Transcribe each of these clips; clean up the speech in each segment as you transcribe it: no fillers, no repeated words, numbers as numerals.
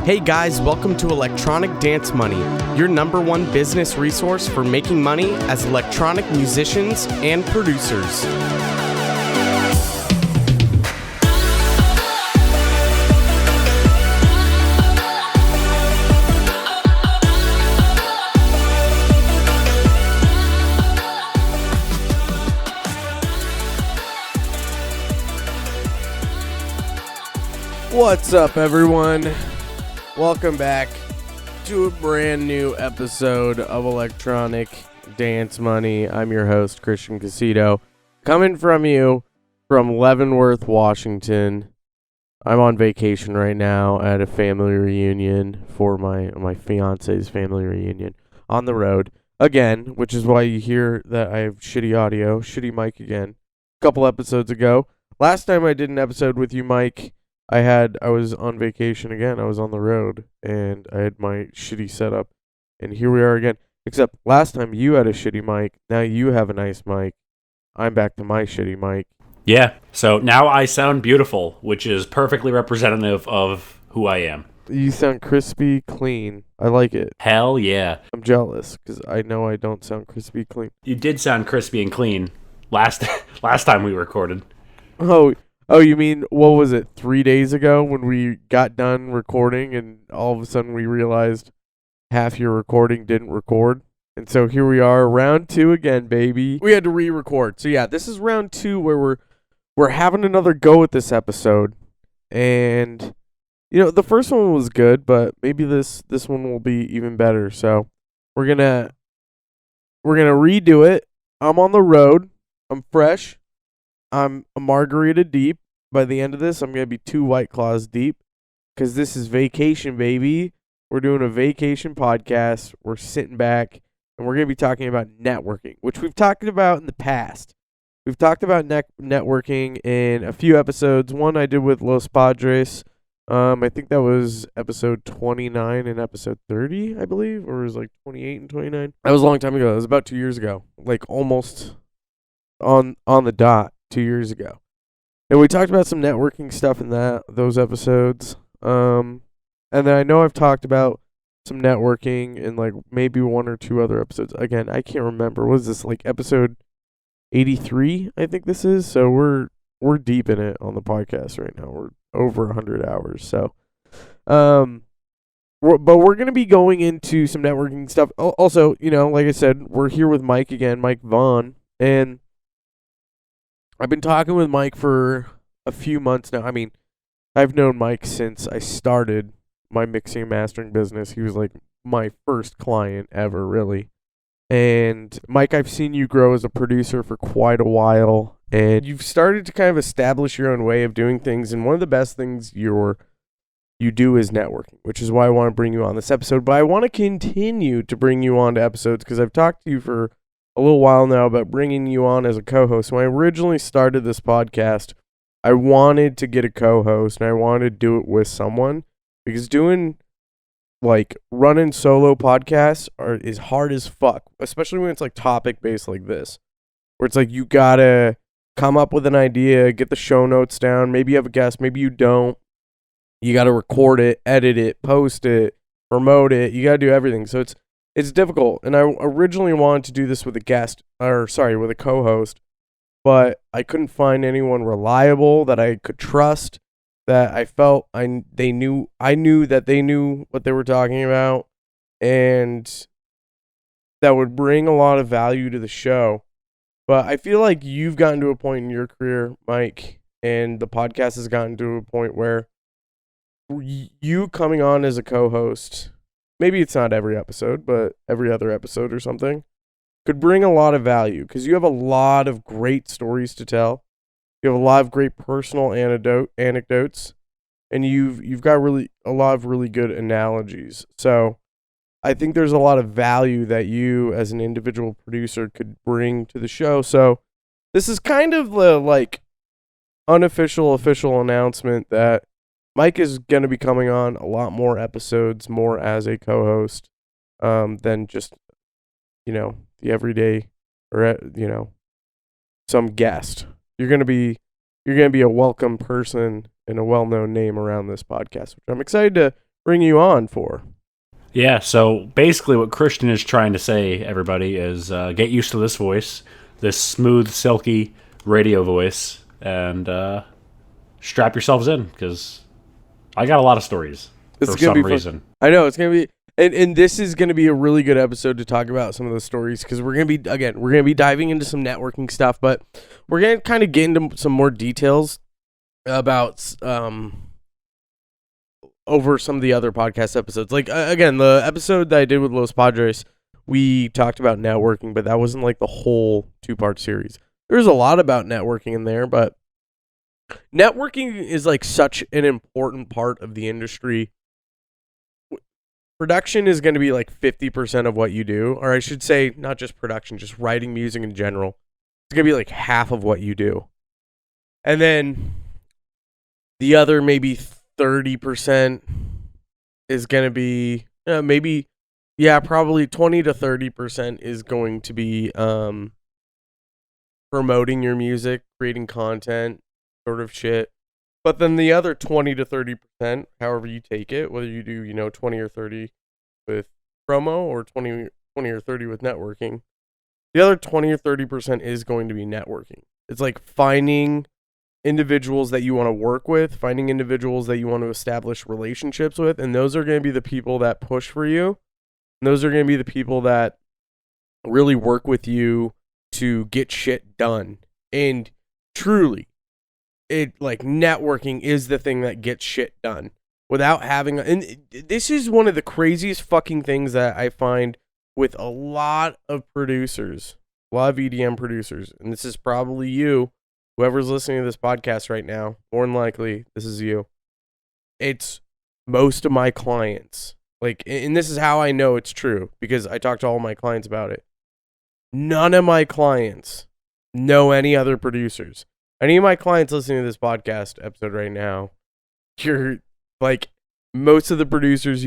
Hey guys, welcome to Electronic Dance Money, your number one business resource for making money as electronic musicians and producers. What's up, everyone? Welcome back to a brand new episode of Electronic Dance Money. I'm your host, Christian Casito, coming from you from Leavenworth, Washington. I'm on vacation right now at a family reunion for my fiance's family reunion on the road again, which is why you hear that I have shitty audio, shitty mic again. A couple episodes ago. Last time I did an episode with you, Mike, I was on vacation again. I was on the road, and I had my shitty setup, and here we are again. Except last time you had a shitty mic. Now you have a nice mic. I'm back to my shitty mic. Yeah, so now I sound beautiful, which is perfectly representative of who I am. You sound crispy clean. I like it. Hell yeah. I'm jealous, because I know I don't sound crispy clean. You did sound crispy and clean last time we recorded. Oh, you mean, what was it, 3 days ago when we got done recording and all of a sudden we realized half your recording didn't record? And so here we are, round 2 again, baby. We had to re-record. So yeah, this is round 2 where we're having another go at this episode. And, you know, the first one was good, but maybe this one will be even better. So we're gonna redo it. I'm on the road. I'm fresh. I'm a margarita deep. By the end of this, I'm going to be 2 White Claws deep because this is vacation, baby. We're doing a vacation podcast. We're sitting back, and we're going to be talking about networking, which we've talked about in the past. We've talked about networking in a few episodes. One I did with Los Padres. I think that was episode 29 and episode 30, I believe, or it was like 28 and 29. That was a long time ago. That was about 2 years ago, like almost on the dot 2 years ago. And we talked about some networking stuff in those episodes. And then I know I've talked about some networking in like maybe 1 or 2 other episodes. Again, I can't remember. What is this, like episode 83? I think this is. So we're deep in it on the podcast right now. We're over 100 hours. So, but we're gonna be going into some networking stuff. Also, you know, like I said, we're here with Mike again, Mike Vaugh, and I've been talking with Mike for a few months now. I mean, I've known Mike since I started my mixing and mastering business. He was like my first client ever, really. And Mike, I've seen you grow as a producer for quite a while, and you've started to kind of establish your own way of doing things. And one of the best things you do is networking, which is why I want to bring you on this episode. But I want to continue to bring you on to episodes because I've talked to you for a little while now about bringing you on as a co-host. When I originally started this podcast, I wanted to get a co-host and I wanted to do it with someone because doing like running solo podcasts is hard as fuck, especially when it's like topic based like this, where it's like you gotta come up with an idea, get the show notes down, maybe you have a guest, maybe you don't, you gotta record it, edit it, post it, promote it, you gotta do everything. So it's difficult, and I originally wanted to do this with a with a co-host, but I couldn't find anyone reliable that I could trust, that I felt I knew that they knew what they were talking about, and that would bring a lot of value to the show. But I feel like you've gotten to a point in your career, Mike, and the podcast has gotten to a point where you coming on as a co-host, maybe it's not every episode, but every other episode or something, could bring a lot of value because you have a lot of great stories to tell. You have a lot of great personal anecdotes, and you've got a lot of really good analogies. So I think there's a lot of value that you as an individual producer could bring to the show. So this is kind of the like official announcement that Mike is going to be coming on a lot more episodes, more as a co-host, than just, you know, the everyday or, you know, some guest. You're going to be a welcome person and a well-known name around this podcast, which I'm excited to bring you on for? Yeah, so basically what Christian is trying to say, everybody, is get used to this voice, this smooth, silky radio voice, and strap yourselves in, because I got a lot of stories for some reason. I know, it's going to be, and this is going to be a really good episode to talk about some of those stories, because we're going to be diving into some networking stuff, but we're going to kind of get into some more details about over some of the other podcast episodes. Like, again, the episode that I did with Los Padres, we talked about networking, but that wasn't like the whole 2-part series. There's a lot about networking in there, but networking is like such an important part of the industry. Production is going to be like 50% of what you do, or I should say not just production, just writing music in general. It's going to be like half of what you do. And then the other maybe 30% is going to be probably 20 to 30% is going to be promoting your music, creating content, sort of shit. But then the other 20 to 30%, however you take it, whether you do, 20 or 30 with promo or 20 or 30 with networking, the other 20 or 30% is going to be networking. It's like finding individuals that you want to work with, finding individuals that you want to establish relationships with, and those are going to be the people that push for you. And those are going to be the people that really work with you to get shit done. And truly, networking is the thing that gets shit done. Without having, and this is one of the craziest fucking things that I find with a lot of producers, a lot of EDM producers, and this is probably you, whoever's listening to this podcast right now, more than likely, this is you. It's most of my clients. And this is how I know it's true, because I talk to all my clients about it. None of my clients know any other producers. Any of my clients listening to this podcast episode right now, you're most of the producers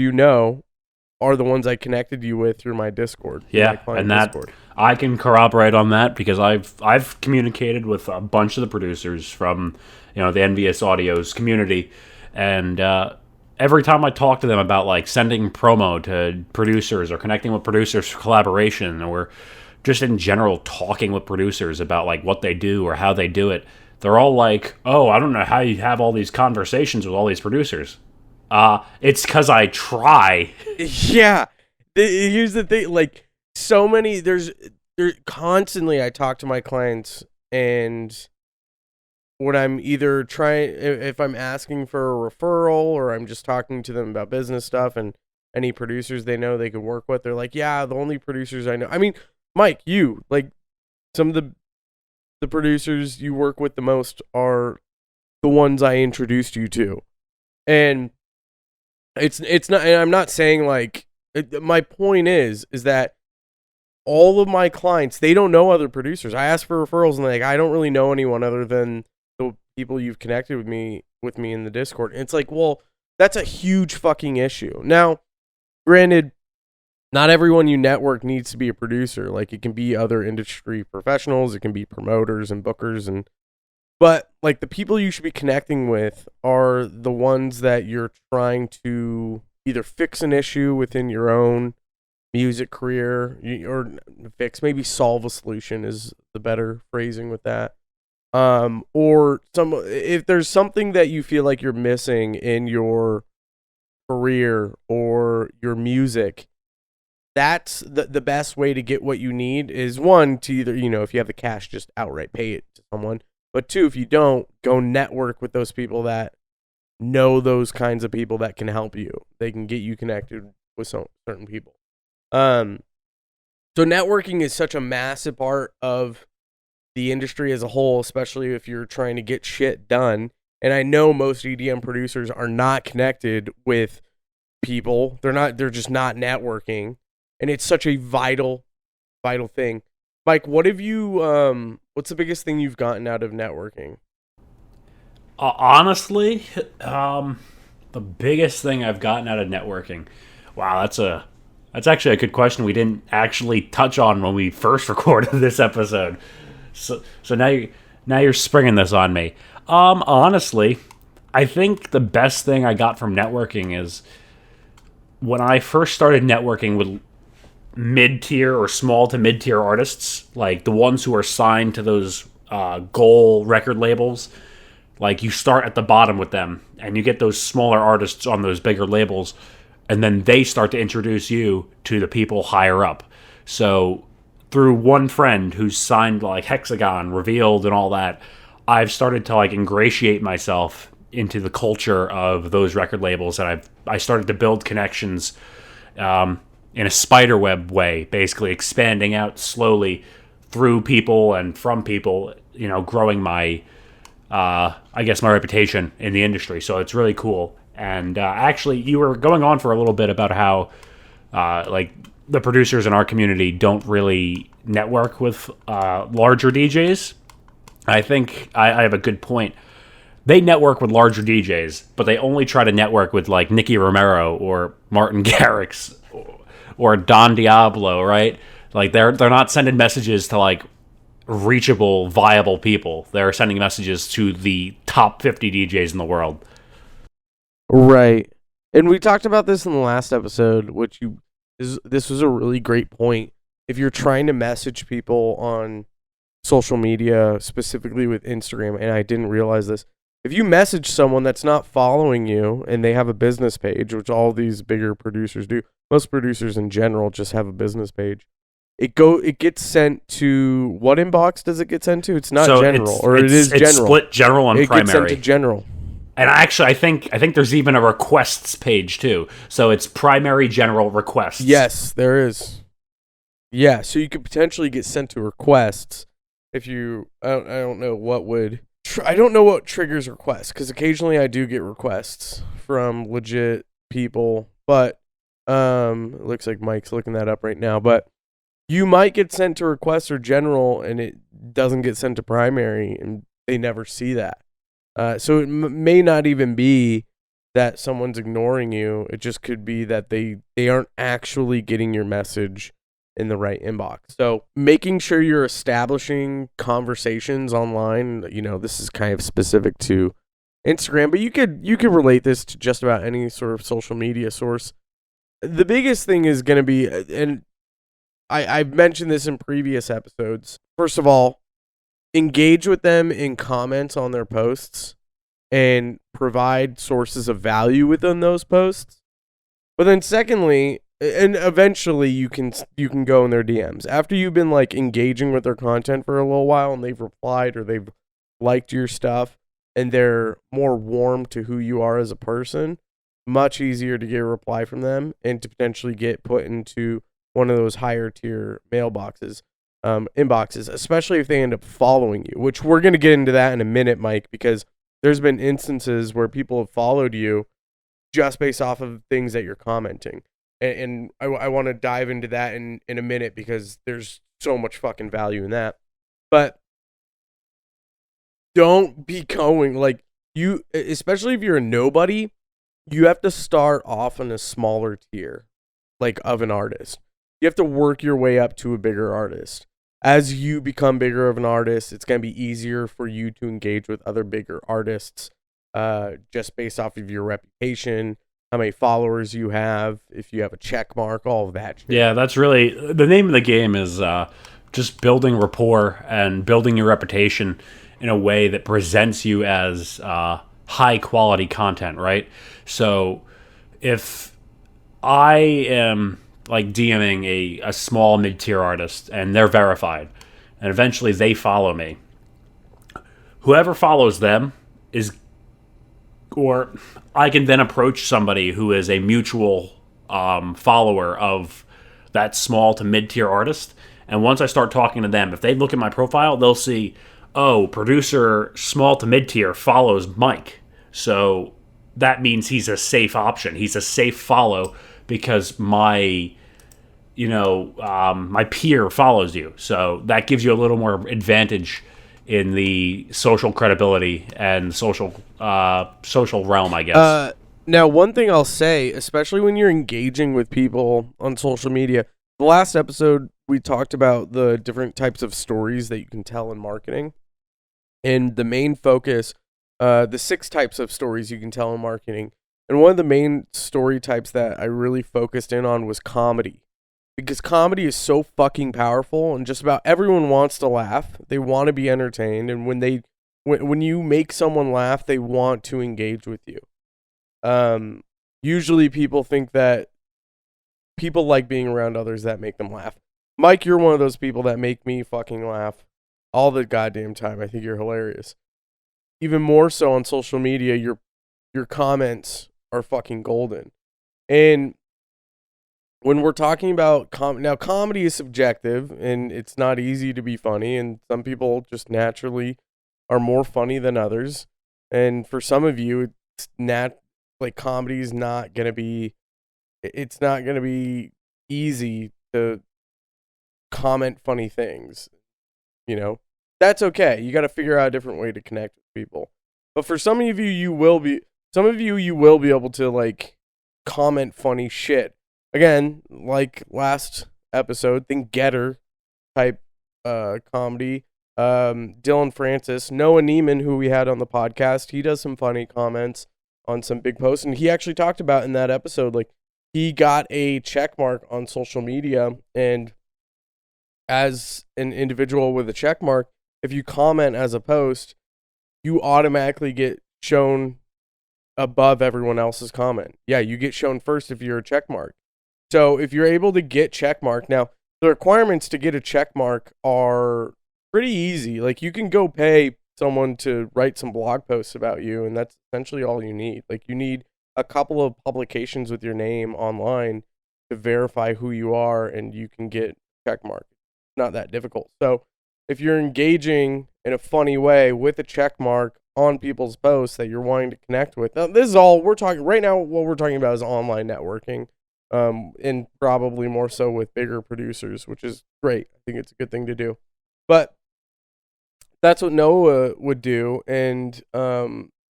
are the ones I connected you with through my Discord. Yeah, and Discord. I can corroborate on that, because I've communicated with a bunch of the producers from the Envious Audios community, and every time I talk to them about sending promo to producers or connecting with producers for collaboration, or just in general talking with producers about what they do or how they do it, they're all like, "Oh, I don't know how you have all these conversations with all these producers." It's because I try. Yeah. Here's the thing. So many, there's constantly I talk to my clients, and when I'm either if I'm asking for a referral, or I'm just talking to them about business stuff, and any producers they know they could work with, they're like, yeah, the only producers I know. I mean, Mike, some of the producers you work with the most are the ones I introduced you to. And it's not, and I'm not saying my point is that all of my clients, they don't know other producers. I ask for referrals, and I don't really know anyone other than the people you've connected with me in the Discord. And it's well, that's a huge fucking issue. Now, granted, not everyone you network needs to be a producer. It can be other industry professionals, it can be promoters and bookers, but the people you should be connecting with are the ones that you're trying to either fix an issue within your own music career, or maybe solve a solution is the better phrasing with that. Or if there's something that you feel like you're missing in your career or your music, that's the best way to get what you need is, one, to either, if you have the cash, just outright pay it to someone. But two, if you don't, go network with those people that know those kinds of people that can help you. They can get you connected with certain people. So networking is such a massive part of the industry as a whole, especially if you're trying to get shit done. And I know most EDM producers are not connected with people. They're just not networking. And it's such a vital thing. Mike, what have you, what's the biggest thing you've gotten out of networking? Honestly, the biggest thing I've gotten out of networking. Wow, that's actually a good question we didn't actually touch on when we first recorded this episode. So now you're springing this on me. Honestly, I think the best thing I got from networking is when I first started networking with mid-tier or small to mid-tier artists, like the ones who are signed to those goal record labels, like you start at the bottom with them and you get those smaller artists on those bigger labels, and then they start to introduce you to the people higher up. So through one friend who's signed like Hexagon, Revealed, and all that, I've started to like ingratiate myself into the culture of those record labels, and I started to build connections in a spiderweb way, basically expanding out slowly through people and from people, growing my, I guess, my reputation in the industry. So it's really cool. And actually, you were going on for a little bit about how, like, the producers in our community don't really network with larger DJs. I think I have a good point. They network with larger DJs, but they only try to network with, like, Nicky Romero or Martin Garrix or Don Diablo, right? Like, they're not sending messages to, like, reachable, viable people. They're sending messages to the top 50 DJs in the world. Right. And we talked about this in the last episode, this was a really great point. If you're trying to message people on social media, specifically with Instagram, and I didn't realize this, if you message someone that's not following you and they have a business page, which all these bigger producers do, most producers in general just have a business page, it gets sent to, what inbox does it get sent to? It's not general, it is general. It's split general and primary. It gets sent to general. And actually, I think there's even a requests page too. So it's primary, general, requests. Yes, there is. Yeah, so you could potentially get sent to requests if you. I don't know what would. I don't know what triggers requests, because occasionally I do get requests from legit people, but it looks like Mike's looking that up right now. But you might get sent to requests or general, and it doesn't get sent to primary, and they never see that. So it may not even be that someone's ignoring you. It just could be that they aren't actually getting your message in the right inbox. So making sure you're establishing conversations online, this is kind of specific to Instagram, but you could relate this to just about any sort of social media source. The biggest thing is going to be, and I've mentioned this in previous episodes, first of all, engage with them in comments on their posts and provide sources of value within those posts. But then secondly, and eventually you can go in their DMs. After you've been like engaging with their content for a little while and they've replied or they've liked your stuff and they're more warm to who you are as a person, much easier to get a reply from them and to potentially get put into one of those higher tier mailboxes. Inboxes, especially if they end up following you, which we're going to get into that in a minute, Mike, because there's been instances where people have followed you just based off of things that you're commenting. And I want to dive into that in a minute because there's so much fucking value in that. But don't be going, like, you, especially if you're a nobody, you have to start off on a smaller tier, like, of an artist. You have to work your way up to a bigger artist. As you become bigger of an artist, it's going to be easier for you to engage with other bigger artists just based off of your reputation, how many followers you have, if you have a check mark, all of that shit. Yeah, that's really, the name of the game is just building rapport and building your reputation in a way that presents you as high quality content, right? So if I am like DMing a small mid-tier artist and they're verified and eventually they follow me, whoever follows them is, or I can then approach somebody who is a mutual follower of that small to mid-tier artist, and once I start talking to them, if they look at my profile, they'll see, oh, producer small to mid-tier follows Mike, so that means he's a safe option, he's a safe follow because my peer follows you. So that gives you a little more advantage in the social credibility and social realm, I guess. Now, one thing I'll say, especially when you're engaging with people on social media, the last episode we talked about the different types of stories that you can tell in marketing. And the main focus, the 6 types of stories you can tell in marketing. And one of the main story types that I really focused in on was comedy. Because comedy is so fucking powerful, and just about everyone wants to laugh. They want to be entertained, and when you make someone laugh, they want to engage with you. Usually people think that people like being around others that make them laugh. Mike, you're one of those people that make me fucking laugh all the goddamn time. I think you're hilarious. Even more so on social media, your comments are fucking golden. And when we're talking about now, comedy is subjective, and it's not easy to be funny, and some people just naturally are more funny than others. And for some of you, it's like comedy is not gonna be. It's not gonna be easy to comment funny things. That's okay. You got to figure out a different way to connect with people. But for some of you, you will be able to like comment funny shit. Again, like last episode, think Getter type comedy. Dylan Francis, Noah Neiman, who we had on the podcast, he does some funny comments on some big posts, and he actually talked about in that episode, like he got a check mark on social media, and as an individual with a check mark, if you comment as a post, you automatically get shown above everyone else's comment. Yeah, you get shown first if you're a check mark. So if you're able to get check mark, now the requirements to get a check mark are pretty easy. Like you can go pay someone to write some blog posts about you, and that's essentially all you need. Like you need a couple of publications with your name online to verify who you are, and you can get check mark. Not that difficult. So if you're engaging in a funny way with a check mark on people's posts that you're wanting to connect with, now, this is all we're talking right now. What we're talking about is online networking, and probably more so with bigger producers, which is great. I think it's a good thing to do. But that's what Noah would do, and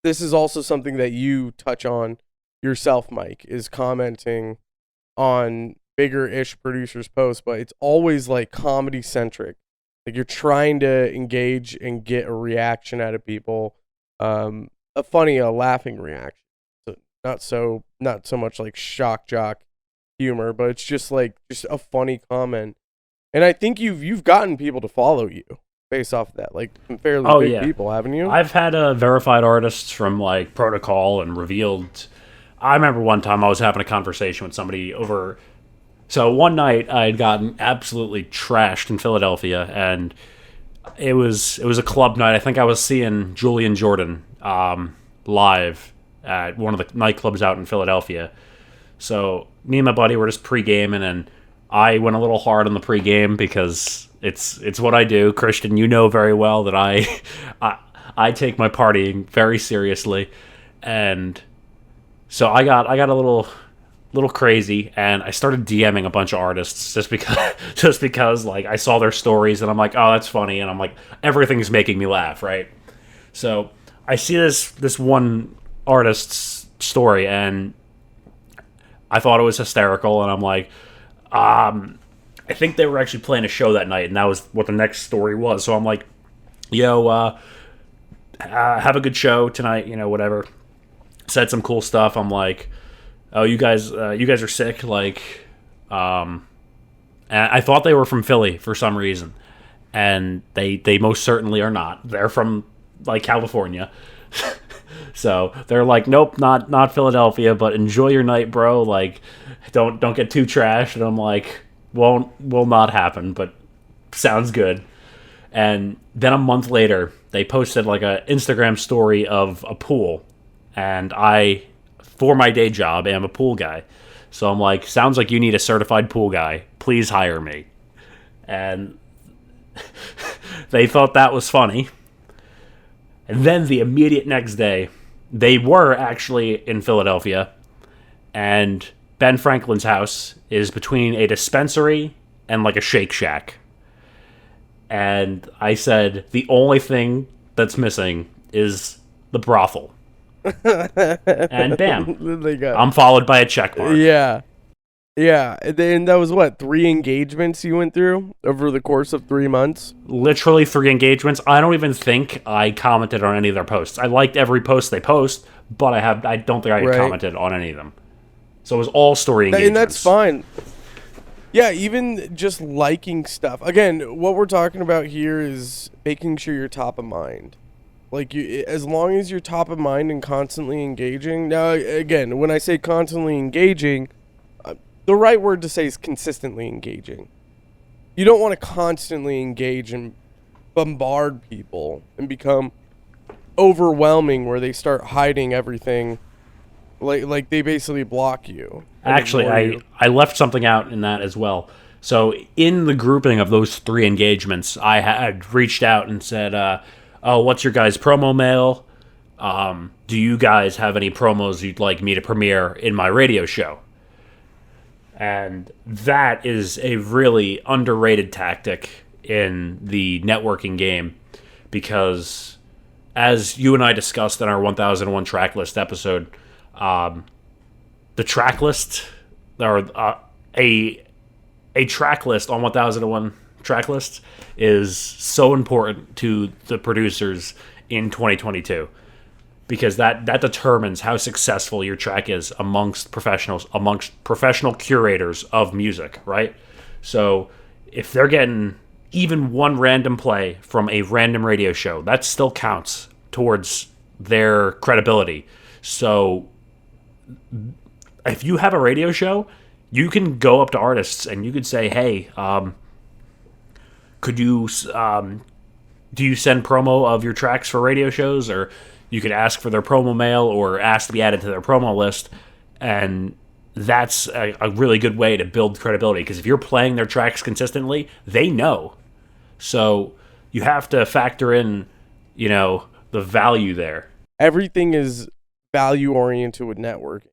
this is also something that you touch on yourself, Mike, is commenting on bigger-ish producers' posts, but it's always like comedy-centric. Like you're trying to engage and get a reaction out of people, a laughing reaction. So not so much like shock jock humor, but it's just a funny comment. And I think you've gotten people to follow you based off of that, like some fairly big people, haven't you? I've had verified artists from like Protocol and Revealed. I remember one time I was having a conversation with somebody over. So one night I had gotten absolutely trashed in Philadelphia, and it was a club night. I think I was seeing Julian Jordan live at one of the nightclubs out in Philadelphia. So me and my buddy were just pre-gaming, and I went a little hard on the pre-game because it's what I do. Christian, you know very well that I take my partying very seriously, and so I got a little crazy, and I started DMing a bunch of artists just because like I saw their stories, and I'm like, oh, that's funny, and I'm like, everything's making me laugh, right? So I see this one artist's story, and I thought it was hysterical, and I'm like, I think they were actually playing a show that night, and that was what the next story was. So I'm like, yo, have a good show tonight, whatever. Said some cool stuff. I'm like, oh, you guys are sick. Like, and I thought they were from Philly for some reason, and they most certainly are not. They're from like California. So they're like, nope, not Philadelphia, but enjoy your night, bro. Like, don't get too trashed. And I'm like, will not happen, but sounds good. And then a month later, they posted like a Instagram story of a pool, and I, for my day job, am a pool guy. So I'm like, sounds like you need a certified pool guy. Please hire me. And they thought that was funny. And then the immediate next day, they were actually in Philadelphia, and Ben Franklin's house is between a dispensary and like a Shake Shack. And I said, the only thing that's missing is the brothel. And bam, I'm followed by a check mark. Yeah. Yeah, and then that was what, 3 engagements you went through over the course of 3 months? Literally 3 engagements. I don't even think I commented on any of their posts. I liked every post they post, but I don't think I Right. commented on any of them. So it was all story And that's engagements. fine. Yeah, even just liking stuff. Again, what we're talking about here is making sure you're top of mind. Like as long as you're top of mind and constantly engaging. Now, again, when I say constantly engaging, the right word to say is consistently engaging. You don't want to constantly engage and bombard people and become overwhelming where they start hiding everything. Like they basically block you and Actually, ignore you. I left something out in that as well. So in the grouping of those 3 engagements, I had reached out and said, "Oh, what's your guys' promo mail? Do you guys have any promos you'd like me to premiere in my radio show?" And that is a really underrated tactic in the networking game because, as you and I discussed in our 1001 track list episode, the track list or a track list on 1001 track list is so important to the producers in 2022 because that determines how successful your track is amongst professional curators of music, right? So if they're getting even one random play from a random radio show, that still counts towards their credibility. So if you have a radio show, you can go up to artists and you could say, "Hey, could you do you send promo of your tracks for radio shows?" Or you could ask for their promo mail or ask to be added to their promo list, and that's a really good way to build credibility because if you're playing their tracks consistently, they know. So you have to factor in, the value there. Everything is value oriented with networking,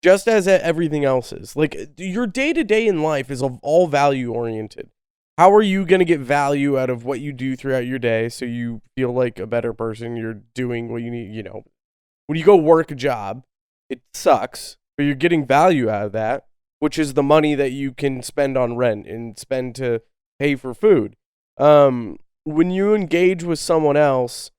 just as everything else is. Like your day to day in life is all value oriented. How are you going to get value out of what you do throughout your day so you feel like a better person? You're doing what you need, when you go work a job, it sucks, but you're getting value out of that, which is the money that you can spend on rent and spend to pay for food. When you engage with someone else,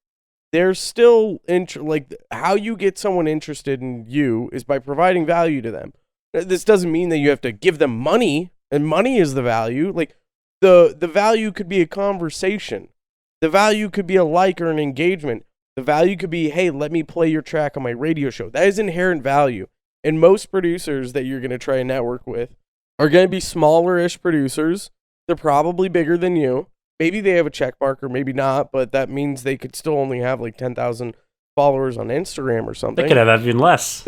there's still like how you get someone interested in you is by providing value to them. This doesn't mean that you have to give them money, and money is the value. Like the value could be a conversation. The value could be a like or an engagement. The value could be, hey, let me play your track on my radio show. That is inherent value. And most producers that you're going to try and network with are going to be smaller-ish producers. They're probably bigger than you. Maybe they have a check mark or maybe not, but that means they could still only have like 10,000 followers on Instagram or something. They could have even less.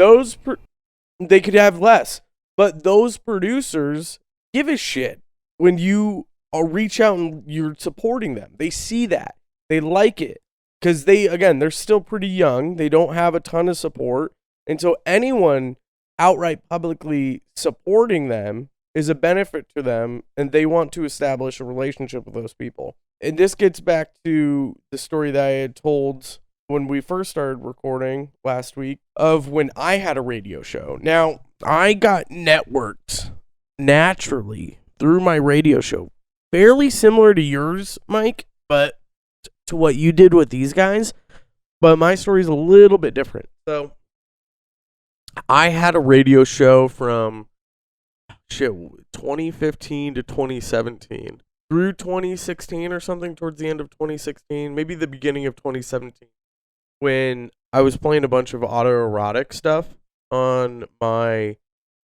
They could have less. But those producers give a shit when you reach out and you're supporting them. They see that. They like it. Because they're still pretty young. They don't have a ton of support. And so anyone outright publicly supporting them is a benefit to them, and they want to establish a relationship with those people. And this gets back to the story that I had told when we first started recording last week of when I had a radio show. Now, I got networked naturally through my radio show. Fairly similar to yours, Mike, but to what you did with these guys. But my story is a little bit different. So, I had a radio show from 2015 to 2017 through 2016 or something, towards the end of 2016, maybe the beginning of 2017, when I was playing a bunch of autoerotic stuff on my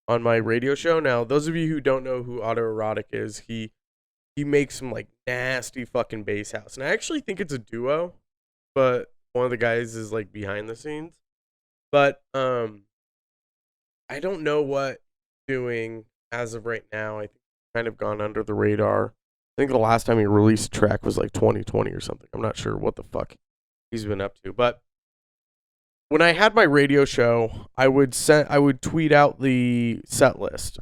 radio show. Now, those of you who don't know who autoerotic is, he makes some like nasty fucking bass house, and I actually think it's a duo, but one of the guys is like behind the scenes. But I don't know what he's doing as of right now. I think he's kind of gone under the radar. I think the last time he released a track was like 2020 or something. I'm not sure what the fuck he's been up to. But when I had my radio show, I would tweet out the set list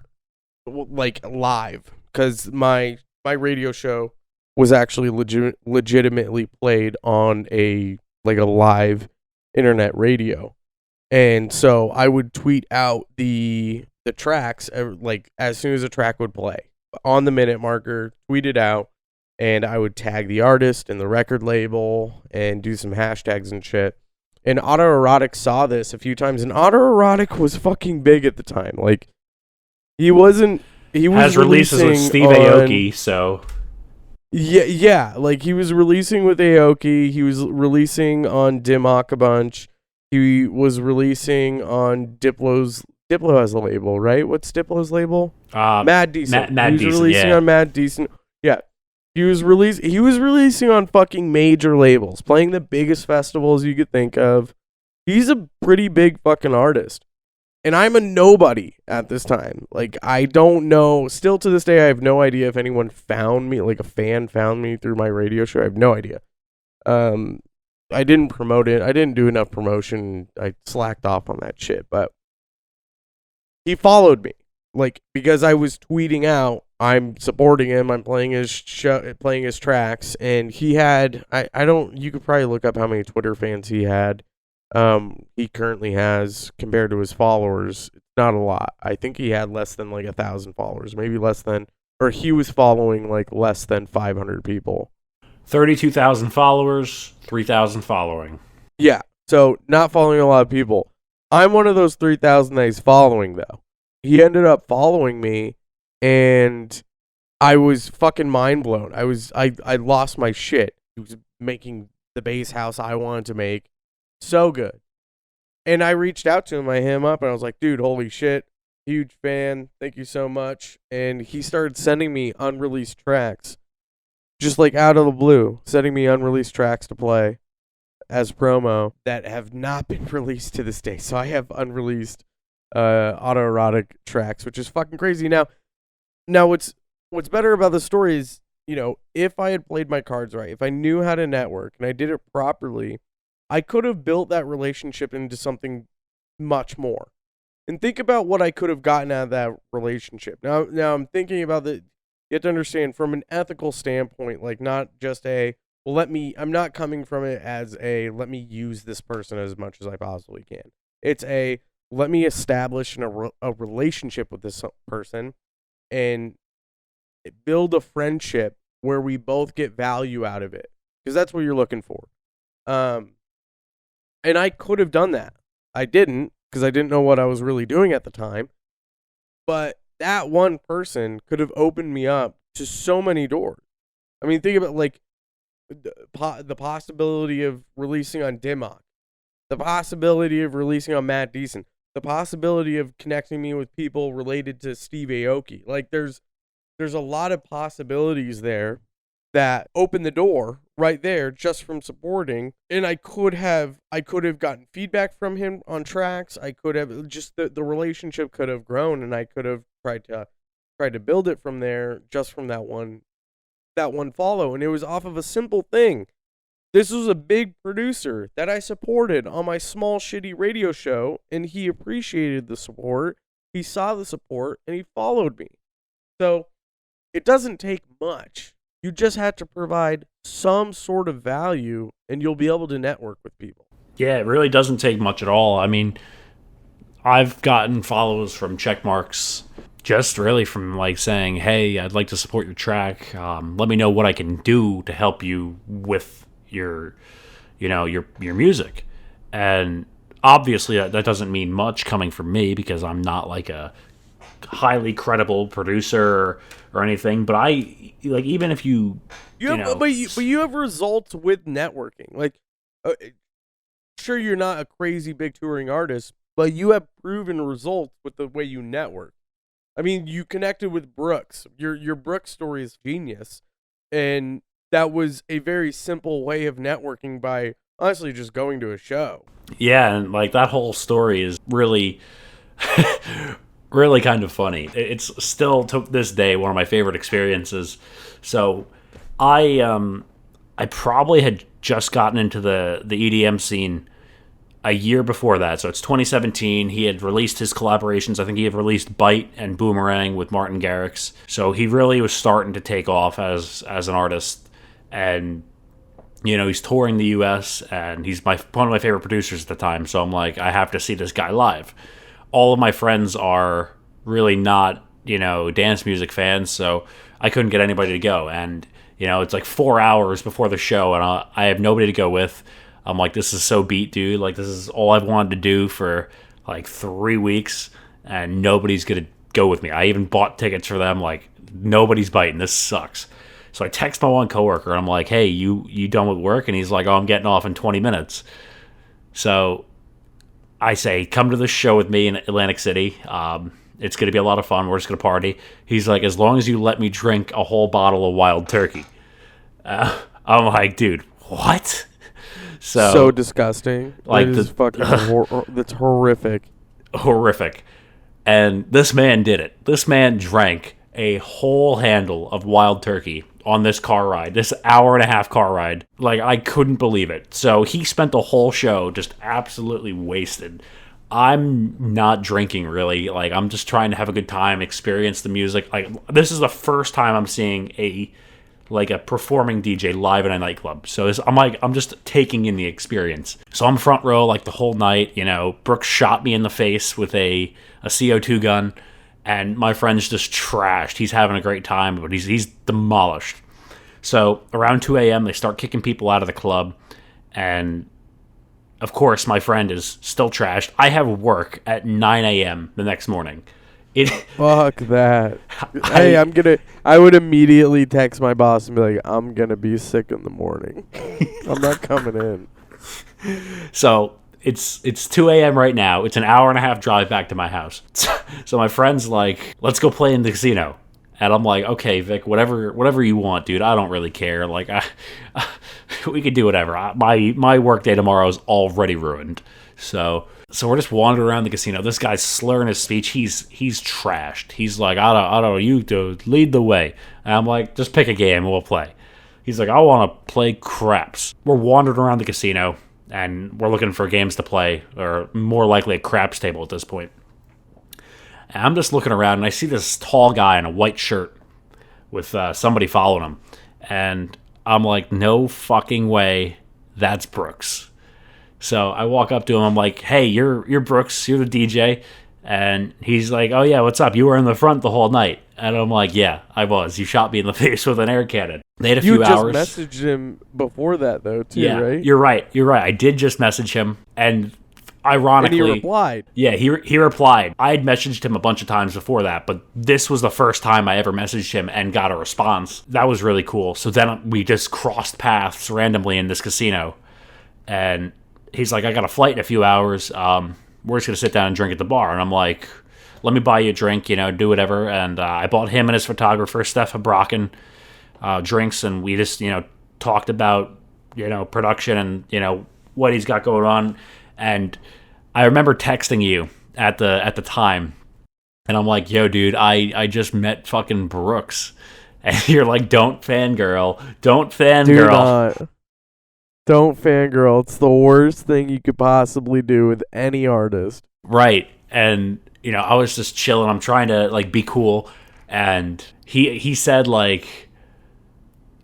like live, because my radio show was actually legitimately played on a live internet radio. And so I would tweet out the tracks like as soon as a track would play on the minute marker, tweet it out, and I would tag the artist and the record label and do some hashtags and shit. And Autoerotic saw this a few times, and Autoerotic was fucking big at the time. Like, he was has releases with Steve Aoki, so yeah, like he was releasing with Aoki, he was releasing on Dimmock a bunch, he was releasing on Diplo has a label, right? What's Diplo's label? Mad Decent. Mad he was Decent, releasing yeah. on Mad Decent. Yeah. He was releasing on fucking major labels, playing the biggest festivals you could think of. He's a pretty big fucking artist. And I'm a nobody at this time. Like, I don't know. Still to this day, I have no idea if anyone found me, like a fan found me through my radio show. I have no idea. I didn't promote it. I didn't do enough promotion. I slacked off on that shit. But he followed me, like, because I was tweeting out, I'm supporting him. I'm playing his playing his tracks, and he had. I don't. You could probably look up how many Twitter fans he had. He currently has, compared to his followers, it's not a lot. I think he had less than like 1,000 followers, maybe less than, or he was following like less than 500 people. 32,000 followers, 3,000 following. Yeah, so not following a lot of people. I'm one of those 3,000 that he's following though. He ended up following me, and I was fucking mind blown. I lost my shit. He was making the bass house I wanted to make. So good. And I reached out to him. I hit him up, and I was like, dude, holy shit. Huge fan. Thank you so much. And he started sending me unreleased tracks. Just like out of the blue. Sending me unreleased tracks to play as promo that have not been released to this day. So I have unreleased autoerotic tracks, which is fucking crazy. Now what's better about the story is, you know, if I had played my cards right, if I knew how to network and I did it properly, I could have built that relationship into something much more. And think about what I could have gotten out of that relationship. Now I'm thinking about you have to understand from an ethical standpoint, like not just I'm not coming from it as let me use this person as much as I possibly can. It's let me establish a relationship with this person and build a friendship where we both get value out of it. Because that's what you're looking for. And I could have done that. I didn't, because I didn't know what I was really doing at the time. But that one person could have opened me up to so many doors. I mean, think about like the possibility of releasing on Dimmock, the possibility of releasing on Matt Decent, the possibility of connecting me with people related to Steve Aoki. Like there's a lot of possibilities there that open the door right there just from supporting. And I could have gotten feedback from him on tracks. I could have just the relationship could have grown, and I could have tried to build it from there, just from that one follow. And it was off of a simple thing. This was a big producer that I supported on my small shitty radio show, and he appreciated the support. He saw the support and he followed me. So it doesn't take much. You just have to provide some sort of value, and you'll be able to network with people. Yeah, it really doesn't take much at all. I mean, I've gotten follows from check marks just really from like saying, hey, I'd like to support your track. Let me know what I can do to help you with your music. And obviously that doesn't mean much coming from me because I'm not like a highly credible producer or anything, but I like, even if you but you have results with networking. Like, sure, you're not a crazy big touring artist, but you have proven results with the way you network. I mean, you connected with Brooks. Your Brooks story is genius, and that was a very simple way of networking by honestly just going to a show. Yeah, and like that whole story is really really kind of funny. It's still to this day one of my favorite experiences. So I probably had just gotten into the EDM scene a year before that. So it's 2017. He had released his collaborations. I think he had released Bite and Boomerang with Martin Garrix. So he really was starting to take off as an artist. And he's touring the U.S. and he's one of my favorite producers at the time. So I'm like, I have to see this guy live. All of my friends are really not, dance music fans, so I couldn't get anybody to go. And, it's like 4 hours before the show, and I have nobody to go with. I'm like, this is so beat, dude. Like, this is all I've wanted to do for like 3 weeks, and nobody's going to go with me. I even bought tickets for them. Like, nobody's biting. This sucks. So I text my one coworker, and I'm like, hey, you done with work? And he's like, oh, I'm getting off in 20 minutes. So I say, come to this show with me in Atlantic City. It's going to be a lot of fun. We're just going to party. He's like, as long as you let me drink a whole bottle of Wild Turkey. I'm like, dude, what? So disgusting. Like, it is fucking that's horrific. Horrific. And this man did it. This man drank a whole handle of Wild Turkey on this car ride, this hour-and-a-half car ride. Like, I couldn't believe it. So he spent the whole show just absolutely wasted. I'm not drinking, really. Like, I'm just trying to have a good time, experience the music. Like, this is the first time I'm seeing a performing DJ live in a nightclub. So I'm just taking in the experience. So I'm front row like the whole night. Brooks shot me in the face with a CO2 gun, and my friend's just trashed. He's having a great time, but he's demolished. So around 2 a.m., they start kicking people out of the club, and of course, my friend is still trashed. I have work at 9 a.m. the next morning. Fuck that. Hey, I would immediately text my boss and be like, I'm going to be sick in the morning. I'm not coming in. So it's 2 a.m. right now. It's an hour-and-a-half drive back to my house. So my friend's like, let's go play in the casino. And I'm like, okay, Vic, whatever you want, dude. I don't really care. Like, we could do whatever. My work day tomorrow is already ruined. So we're just wandering around the casino. This guy's slurring his speech. He's trashed. He's like, I don't, you dude, lead the way. And I'm like, just pick a game and we'll play. He's like, I want to play craps. We're wandering around the casino and we're looking for games to play, or more likely a craps table at this point. And I'm just looking around, and I see this tall guy in a white shirt with somebody following him. And I'm like, no fucking way, that's Brooks. So I walk up to him, I'm like, hey, you're Brooks, you're the DJ. And he's like, oh yeah, what's up? You were in the front the whole night. And I'm like, yeah, I was. You shot me in the face with an air cannon. They had a few hours. You just messaged him before that, though, too, yeah, right? You're right. I did just message him, and ironically, and he replied. Yeah, he replied. I had messaged him a bunch of times before that, but this was the first time I ever messaged him and got a response. That was really cool. So then we just crossed paths randomly in this casino, and he's like, I got a flight in a few hours. We're just going to sit down and drink at the bar. And I'm like, let me buy you a drink, do whatever. And I bought him and his photographer, Stefan Brocken, drinks, and we just, talked about, production and, what he's got going on. And I remember texting you at the time, and I'm like, yo, dude, I just met fucking Brooks. And you're like, don't fangirl. Don't fangirl. Don't fangirl. It's the worst thing you could possibly do with any artist. Right. And, I was just chilling. I'm trying to, be cool. And he said,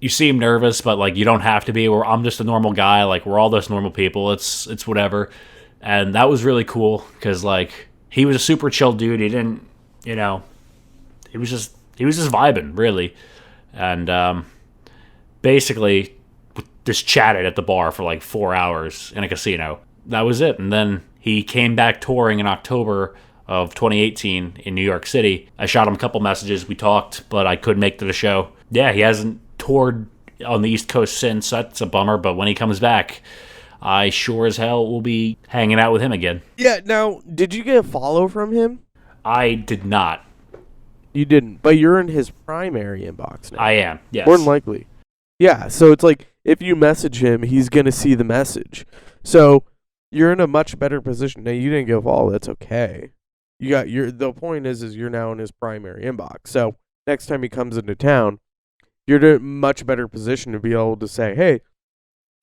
you seem nervous, but, you don't have to be. I'm just a normal guy. We're all just normal people. It's whatever. And that was really cool because, he was a super chill dude. He didn't, he was just vibing, really. And basically just chatted at the bar for 4 hours in a casino. That was it. And then he came back touring in October of 2018 in New York City. I shot him a couple messages. We talked, but I couldn't make it to the show. Yeah, he hasn't toured on the East Coast since. That's a bummer. But when he comes back, I sure as hell will be hanging out with him again. Yeah, now, did you get a follow from him? I did not. You didn't, but you're in his primary inbox now. I am, yes. More than likely. Yeah, so it's if you message him, he's going to see the message. So you're in a much better position. Now, you didn't get a follow. That's okay. The point is you're now in his primary inbox. So next time he comes into town, you're in a much better position to be able to say, hey,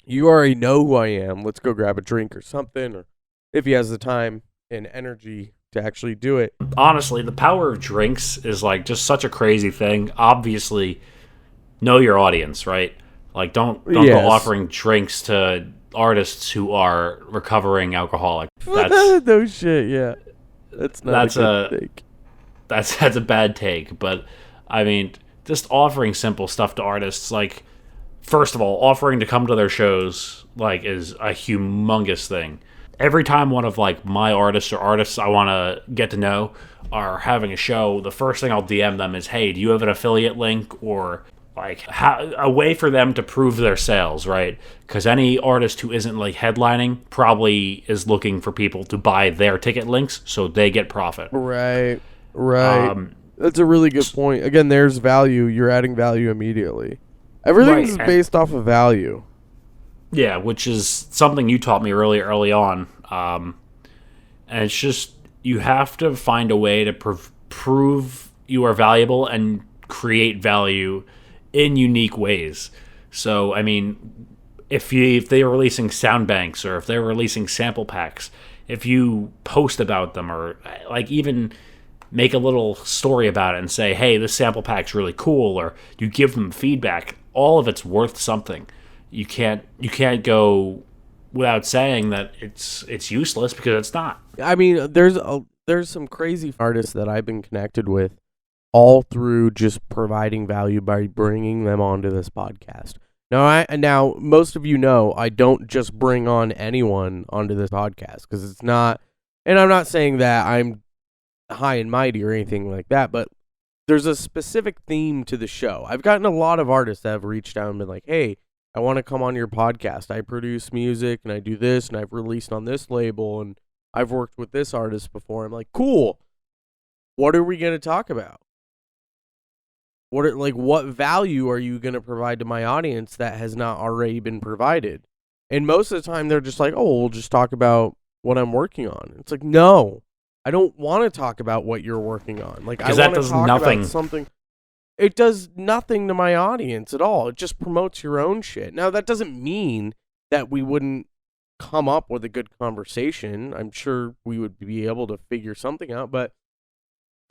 you already know who I am. Let's go grab a drink or something. Or if he has the time and energy to actually do it. Honestly, the power of drinks is just such a crazy thing. Obviously, know your audience, right? Like, don't go Yes. offering drinks to artists who are recovering alcoholic. That's No shit, yeah. That's not that's a a good thing. that's a bad take. But I mean, just offering simple stuff to artists, like, first of all, offering to come to their shows, like, is a humongous thing. Every time one of, like, my artists or artists I want to get to know are having a show, the first thing I'll DM them is, hey, do you have an affiliate link, or like a way for them to prove their sales, right? Because any artist who isn't, like, headlining probably is looking for people to buy their ticket links so they get profit. Right. Um, That's a really good point. Again, there's value. You're adding value immediately. Everything's Right, and- based off of value. Yeah, which is something you taught me early on. And it's just, you have to find a way to prove you are valuable and create value in unique ways. So, I mean, if they're releasing sound banks, or if they're releasing sample packs, if you post about them, or, like, even make a little story about it and say, hey, this sample pack's really cool, or you give them feedback, all of it's worth something. You can't go without saying that it's useless, because it's not. I mean, there's some crazy artists that I've been connected with all through just providing value by bringing them onto this podcast. Now most of you know I don't just bring on anyone onto this podcast, because it's not, and I'm not saying that I'm high and mighty or anything like that, but there's a specific theme to the show. I've gotten a lot of artists that have reached out and been like, hey, I want to come on your podcast. I produce music and I do this, and I've released on this label, and I've worked with this artist before. I'm like, cool. What are we going to talk about? What value are you going to provide to my audience that has not already been provided? And most of the time they're just like, oh, we'll just talk about what I'm working on. It's like, no, I don't want to talk about what you're working on. Like, I want to talk about something. It does nothing to my audience at all. It just promotes your own shit. Now, that doesn't mean that we wouldn't come up with a good conversation. I'm sure we would be able to figure something out, but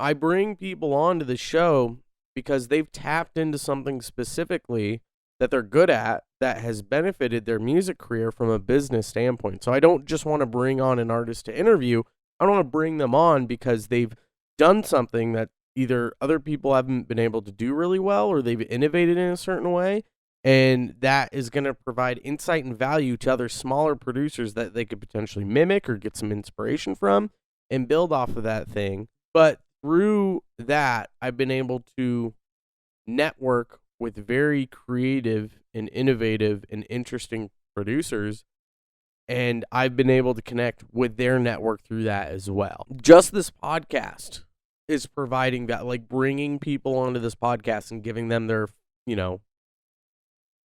I bring people onto the show because they've tapped into something specifically that they're good at that has benefited their music career from a business standpoint. So I don't just want to bring on an artist to interview. I don't want to bring them on because they've done something that either other people haven't been able to do really well, or they've innovated in a certain way, and that is going to provide insight and value to other smaller producers that they could potentially mimic or get some inspiration from and build off of that thing. But through that, I've been able to network with very creative and innovative and interesting producers, and I've been able to connect with their network through that as well. Just this podcast is providing that, like, bringing people onto this podcast and giving them their,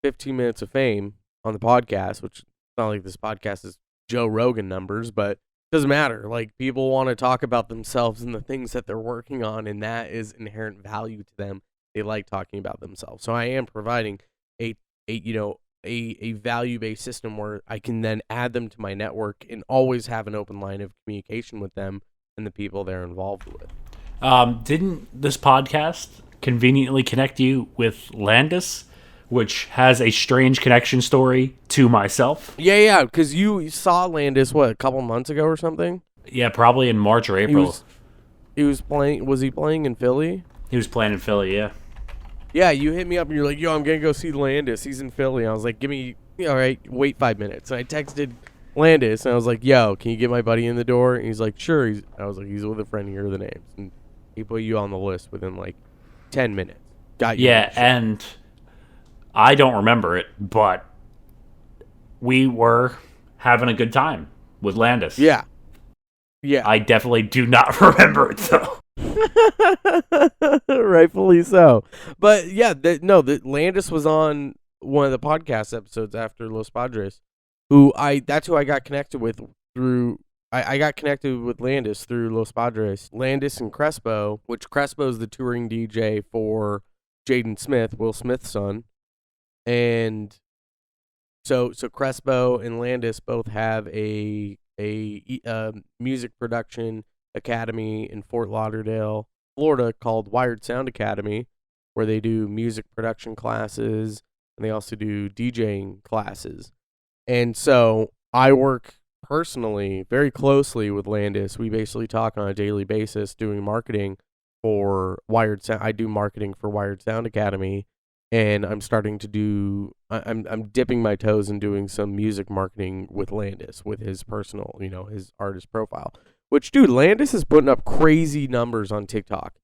15 minutes of fame on the podcast, which it's not like this podcast is Joe Rogan numbers, but it doesn't matter. Like, people want to talk about themselves and the things that they're working on, and that is inherent value to them. They like talking about themselves. So I am providing a value-based system where I can then add them to my network and always have an open line of communication with them and the people they're involved with. Didn't this podcast conveniently connect you with Landis, which has a strange connection story to myself? Yeah, because you saw Landis, a couple months ago or something? Yeah, probably in March or April. He was playing, was he playing in Philly? He was playing in Philly, yeah. Yeah, you hit me up and you're like, yo, I'm going to go see Landis. He's in Philly. I was like, all right, wait 5 minutes. And I texted Landis and I was like, yo, can you get my buddy in the door? And he's like, sure. I was like, he's with a friend, here are the names. And he put you on the list within like 10 minutes. Got you. Yeah, and I don't remember it, but we were having a good time with Landis. Yeah. I definitely do not remember it, though. Rightfully so. But yeah, Landis was on one of the podcast episodes after Los Padres, that's who I got connected with through. I got connected with Landis through Los Padres. Landis and Crespo, which Crespo is the touring DJ for Jaden Smith, Will Smith's son. And so Crespo and Landis both have a music production academy in Fort Lauderdale, Florida, called Wired Sound Academy, where they do music production classes and they also do DJing classes. And so I work personally very closely with Landis. We basically talk on a daily basis doing marketing for Wired Sound. I do marketing for Wired Sound Academy, and I'm starting to do I'm dipping my toes in doing some music marketing with Landis, with his personal, his artist profile. Which, dude, Landis is putting up crazy numbers on TikTok.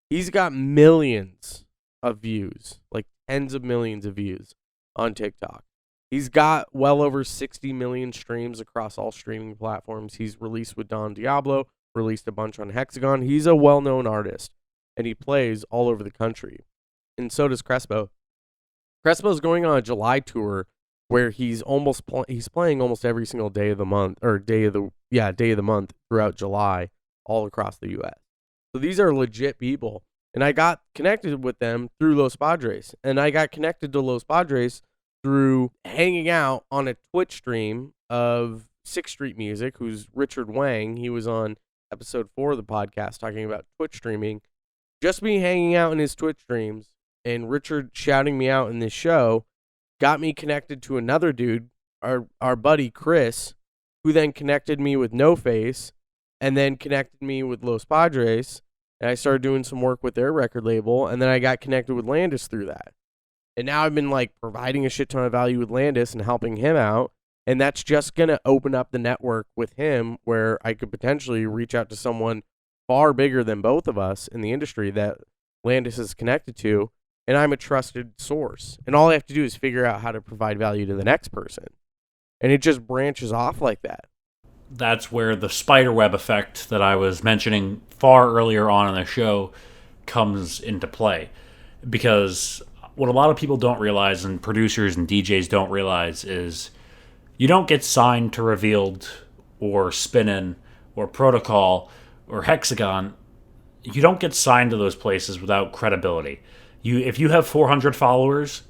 He's got millions of views, like tens of millions of views on TikTok. He's got well over 60 million streams across all streaming platforms. He's released with Don Diablo, released a bunch on Hexagon. He's a well-known artist, and he plays all over the country. And so does Crespo. Crespo's going on a July tour where he's playing almost every single day of the month, or day of the month throughout July, all across the U.S. So these are legit people. And I got connected with them through Los Padres. And I got connected to Los Padres through hanging out on a Twitch stream of 6th Street Music, who's Richard Wang. He was on episode 4 of the podcast talking about Twitch streaming. Just me hanging out in his Twitch streams and Richard shouting me out in this show got me connected to another dude, our buddy Chris, who then connected me with No Face and then connected me with Los Padres. And I started doing some work with their record label, and then I got connected with Landis through that. And now I've been providing a shit ton of value with Landis and helping him out. And that's just going to open up the network with him where I could potentially reach out to someone far bigger than both of us in the industry that Landis is connected to. And I'm a trusted source. And all I have to do is figure out how to provide value to the next person. And it just branches off like that. That's where the spiderweb effect that I was mentioning far earlier on in the show comes into play. Because what a lot of people don't realize, and producers and DJs don't realize, is you don't get signed to Revealed or Spinnin' or Protocol or Hexagon. You don't get signed to those places without credibility. If you have 400 followers,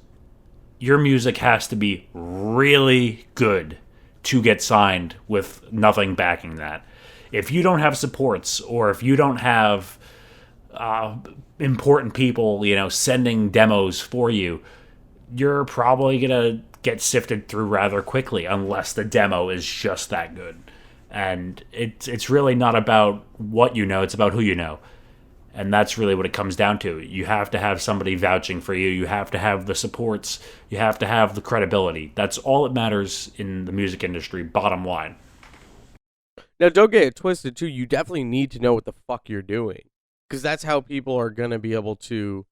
your music has to be really good to get signed with nothing backing that. If you don't have supports, or if you don't have important people, sending demos for you, you're probably gonna get sifted through rather quickly, unless the demo is just that good. And it's really not about what you know; it's about who you know. And that's really what it comes down to. You have to have somebody vouching for you. You have to have the supports. You have to have the credibility. That's all that matters in the music industry, bottom line. Now, don't get it twisted, too. You definitely need to know what the fuck you're doing. Because that's how people are going to be able to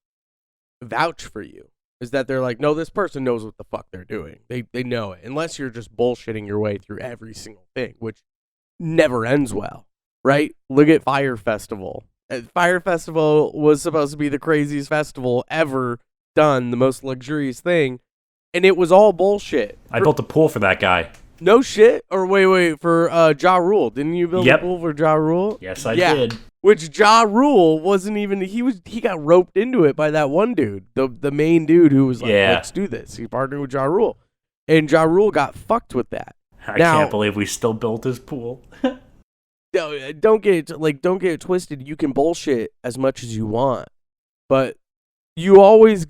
vouch for you. Is that they're like, no, this person knows what the fuck they're doing. They know it. Unless you're just bullshitting your way through every single thing, which never ends well, right? Look at Fire Festival. Fire Festival was supposed to be the craziest festival ever done, the most luxurious thing, and it was all bullshit. I built a pool for that guy. No shit? Or wait, for Ja Rule. Didn't you build a pool for Ja Rule? Yes, I did. Which Ja Rule wasn't even, he got roped into it by that one dude, the main dude who was like, let's do this. He partnered with Ja Rule. And Ja Rule got fucked with that. I can't believe we still built his pool. Don't get it twisted. You can bullshit as much as you want, but you always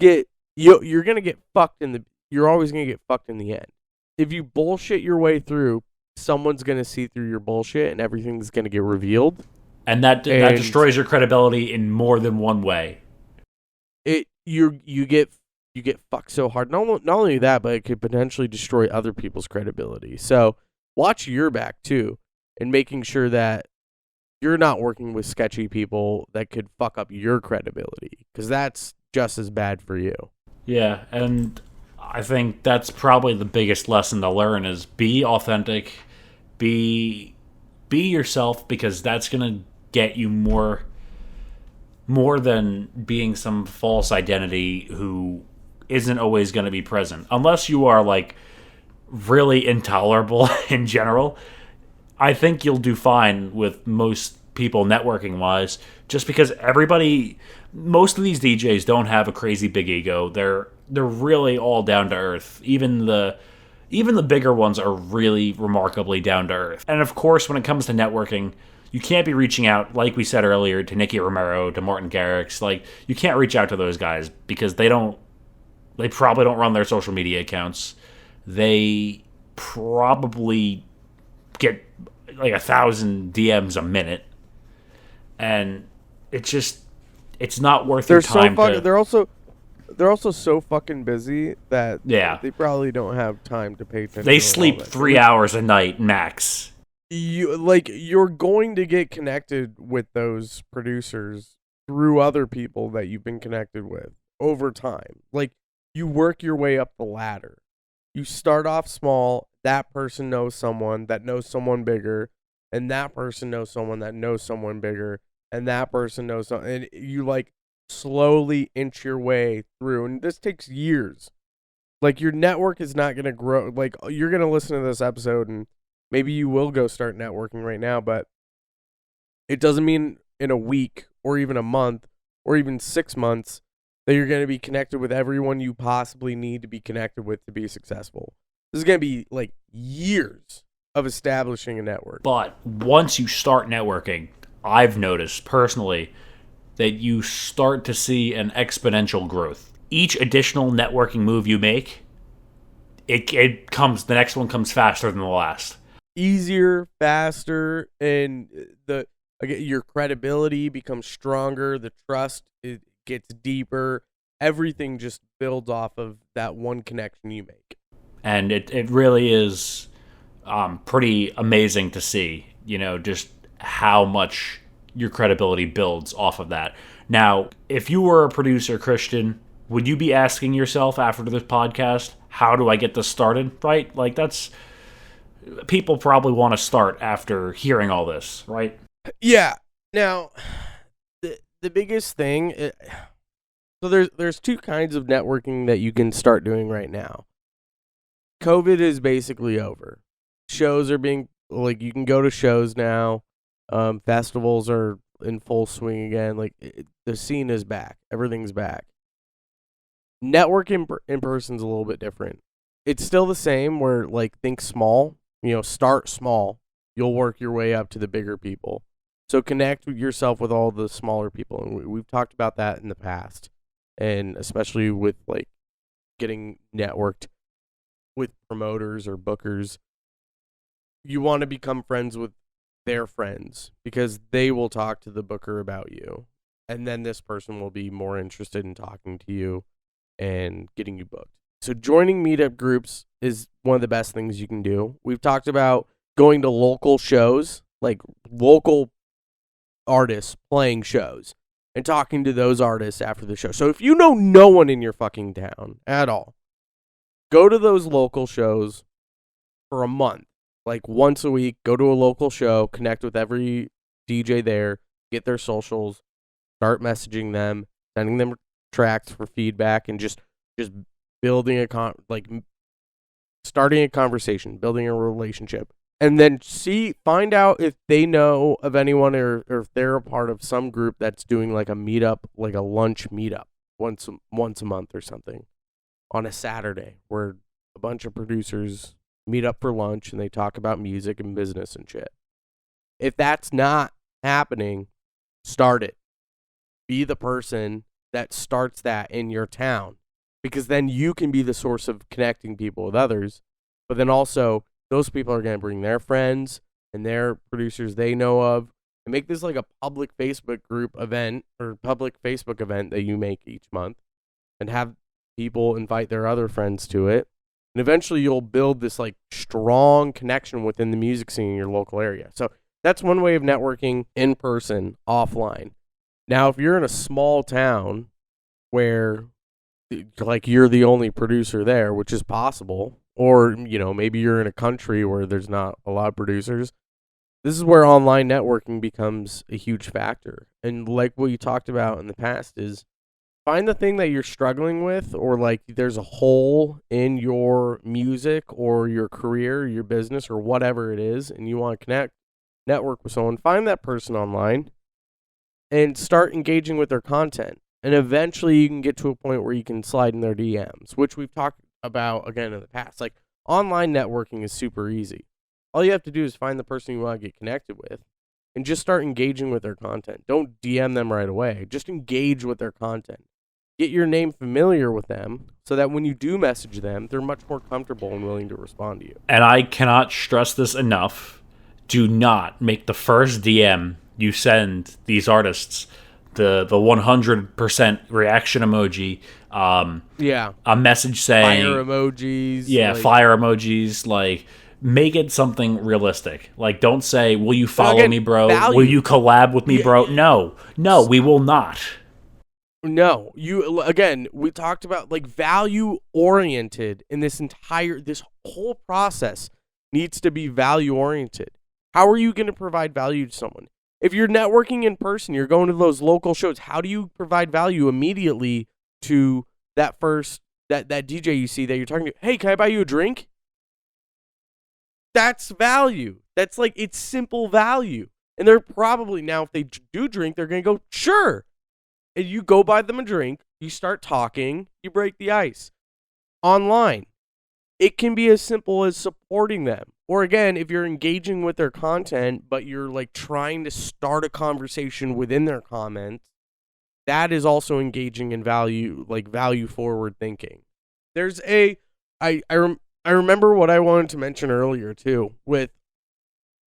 you're gonna get fucked you're always gonna get fucked in the end. If you bullshit your way through, someone's gonna see through your bullshit, and everything's gonna get revealed. And that destroys your credibility in more than one way. You get fucked so hard. Not only that, but it could potentially destroy other people's credibility. So watch your back too. And making sure that you're not working with sketchy people that could fuck up your credibility, because that's just as bad for you. Yeah, and I think that's probably the biggest lesson to learn is be authentic, be yourself, because that's going to get you more than being some false identity who isn't always going to be present. Unless you are really intolerable in general, I think you'll do fine with most people networking-wise, just because most of these DJs don't have a crazy big ego. They're really all down to earth. Even the bigger ones are really remarkably down to earth. And of course, when it comes to networking, you can't be reaching out, like we said earlier, to Nicky Romero, to Martin Garrix. You can't reach out to those guys because they don't They probably don't run their social media accounts. They probably get like 1,000 DMs a minute, and it's not worth your time to. They're also so fucking busy that Yeah, they probably don't have time to pay attention. they to all sleep that. 3 hours a night max. You're going to get connected with those producers through other people that you've been connected with over time. Like, you work your way up the ladder. You start off small. That person knows someone that knows someone bigger, and that person knows someone that knows someone bigger, and that person knows someone, and you like slowly inch your way through. And this takes years. Like, your network is not going to grow. Like, you're going to listen to this episode and maybe you will go start networking right now, but it doesn't mean in a week or even a month or even 6 months that you're going to be connected with everyone you possibly need to be connected with to be successful. This is going to be like years of establishing a network. But once you start networking, I've noticed personally that you start to see an exponential growth. Each additional networking move you make, the next one comes faster than the last. Easier, faster, and your credibility becomes stronger. The trust gets deeper. Everything just builds off of that one connection you make. And it really is pretty amazing to see, just how much your credibility builds off of that. Now, if you were a producer, Christian, would you be asking yourself after this podcast, how do I get this started? Right? Like, that's... people probably want to start after hearing all this, right? Yeah. Now, the biggest thing... so there's two kinds of networking that you can start doing right now. COVID is basically over. Shows are being... like, you can go to shows now. Festivals are in full swing again. Like, the scene is back. Everything's back. Networking in person's a little bit different. It's still the same where, like, think small. Start small. You'll work your way up to the bigger people. So connect yourself with all the smaller people. And we've talked about that in the past. And especially with, like, getting networked with promoters or bookers. You want to become friends with their friends because they will talk to the booker about you. And then this person will be more interested in talking to you and getting you booked. So joining meetup groups is one of the best things you can do. We've talked about going to local shows, like local artists playing shows, and talking to those artists after the show. So if you know no one in your fucking town at all, go to those local shows for a month. Like once a week, go to a local show, connect with every DJ there, get their socials, start messaging them, sending them tracks for feedback, and just building starting a conversation, building a relationship, and then find out if they know of anyone or if they're a part of some group that's doing like a meetup, like a lunch meetup once a month or something on a Saturday where a bunch of producers meet up for lunch and they talk about music and business and shit. If that's not happening, start it. Be the person that starts that in your town, because then you can be the source of connecting people with others. But then also those people are going to bring their friends and their producers they know of and make this like a public Facebook group event or public Facebook event that you make each month and have people invite their other friends to it. And eventually you'll build this like strong connection within the music scene in your local area. So that's one way of networking in person, offline. Now, if you're in a small town where like you're the only producer there, which is possible, or, maybe you're in a country where there's not a lot of producers, this is where online networking becomes a huge factor. And like what you talked about in the past is find the thing that you're struggling with, or like there's a hole in your music or your career, your business, or whatever it is, and you want to network with someone, find that person online and start engaging with their content. And eventually you can get to a point where you can slide in their DMs, which we've talked about again in the past. Like, online networking is super easy. All you have to do is find the person you want to get connected with and just start engaging with their content. Don't DM them right away. Just engage with their content. get your name familiar with them so that when you do message them, they're much more comfortable and willing to respond to you. And I cannot stress this enough. Do not make the first DM you send these artists the 100% reaction emoji, a message saying fire emojis. Fire emojis. Like, make it something realistic. Like, don't say, "Will you follow me, bro? Value. Will you collab with me, bro?" No, we will not. No, we talked about like value oriented in this whole process needs to be value oriented. How are you going to provide value to someone? If you're networking in person, you're going to those local shows, how do you provide value immediately to that DJ you see that you're talking to? Hey, can I buy you a drink? That's value. That's like, it's simple value. And they're probably, now if they do drink, they're going to go, sure. And you go buy them a drink, you start talking, you break the ice. Online, it can be as simple as supporting them. Or again, if you're engaging with their content, but you're like trying to start a conversation within their comments, that is also engaging in value, like value forward thinking. There's I remember what I wanted to mention earlier too with